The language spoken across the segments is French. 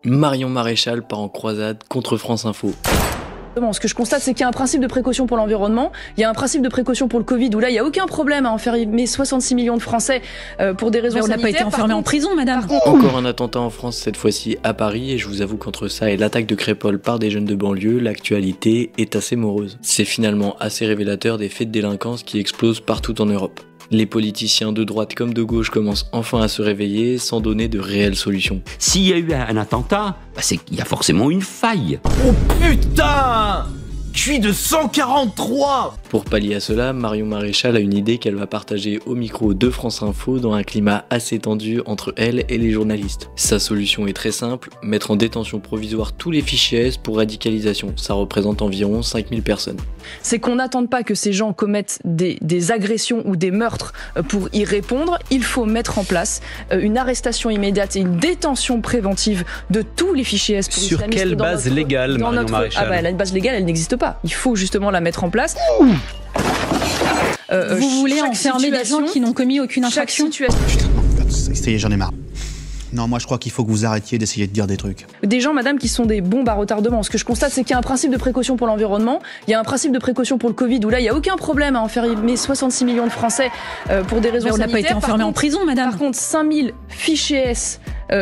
Marion Maréchal part en croisade contre France Info. Ce que je constate, c'est qu'il y a un principe de précaution pour l'environnement, il y a un principe de précaution pour le Covid, où là, il n'y a aucun problème à enfermer 66 millions de Français pour des raisons sanitaires. On n'a pas été enfermés en prison, madame. Encore un attentat en France, cette fois-ci à Paris, et je vous avoue qu'entre ça et l'attaque de Crépol par des jeunes de banlieue, l'actualité est assez morose. C'est finalement assez révélateur des faits de délinquance qui explosent partout en Europe. Les politiciens de droite comme de gauche commencent enfin à se réveiller sans donner de réelles solutions. S'il y a eu un attentat, c'est qu'il y a forcément une faille. Oh putain! Je suis de 143! Pour pallier à cela, Marion Maréchal a une idée qu'elle va partager au micro de France Info dans un climat assez tendu entre elle et les journalistes. Sa solution est très simple, mettre en détention provisoire tous les fichiers S pour radicalisation. Ça représente environ 5000 personnes. C'est qu'on n'attende pas que ces gens commettent des agressions ou des meurtres pour y répondre. Il faut mettre en place une arrestation immédiate et une détention préventive de tous les fichiers S pour Sur quelle base légale, Marion Maréchal? La base légale, elle n'existe pas. Il faut justement la mettre en place. Vous voulez enfermer des gens qui n'ont commis aucune infraction? Putain, ça y est, j'en ai marre. Non, moi je crois qu'il faut que vous arrêtiez d'essayer de dire des trucs. Des gens, madame, qui sont des bombes à retardement. Ce que je constate, c'est qu'il y a un principe de précaution pour l'environnement, il y a un principe de précaution pour le Covid, où là, il n'y a aucun problème à enfermer 66 millions de Français pour des raisons sanitaires. On n'a pas été enfermés en prison, madame. Par contre, 5000 fichiers S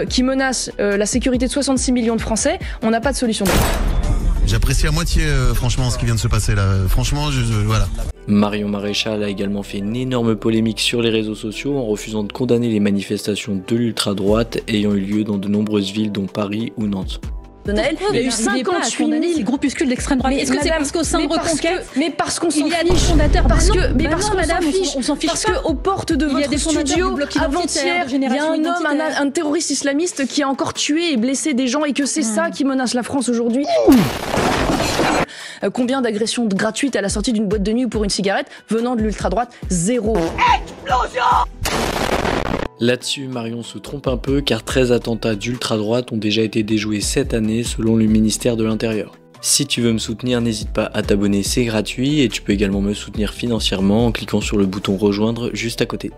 qui menacent la sécurité de 66 millions de Français, on n'a pas de solution. J'apprécie à moitié, franchement, ce qui vient de se passer là. Franchement, voilà. Marion Maréchal a également fait une énorme polémique sur les réseaux sociaux en refusant de condamner les manifestations de l'ultra-droite ayant eu lieu dans de nombreuses villes dont Paris ou Nantes. Il y a eu 58 000 groupuscules d'extrême droite. Est-ce que c'est parce qu'au sein de Reconquête, mais parce qu'on s'en fiche, des fondateurs, parce qu'on s'en fiche, parce qu'aux portes de votre studio, avant-hier, il y a un homme, un terroriste islamiste qui a encore tué et blessé des gens et que c'est ça qui menace la France aujourd'hui. Combien d'agressions gratuites à la sortie d'une boîte de nuit ou pour une cigarette venant de l'ultra-droite? Zéro. Explosion! Là-dessus, Marion se trompe un peu car 13 attentats d'ultra-droite ont déjà été déjoués cette année selon le ministère de l'Intérieur. Si tu veux me soutenir, n'hésite pas à t'abonner, c'est gratuit et tu peux également me soutenir financièrement en cliquant sur le bouton rejoindre juste à côté.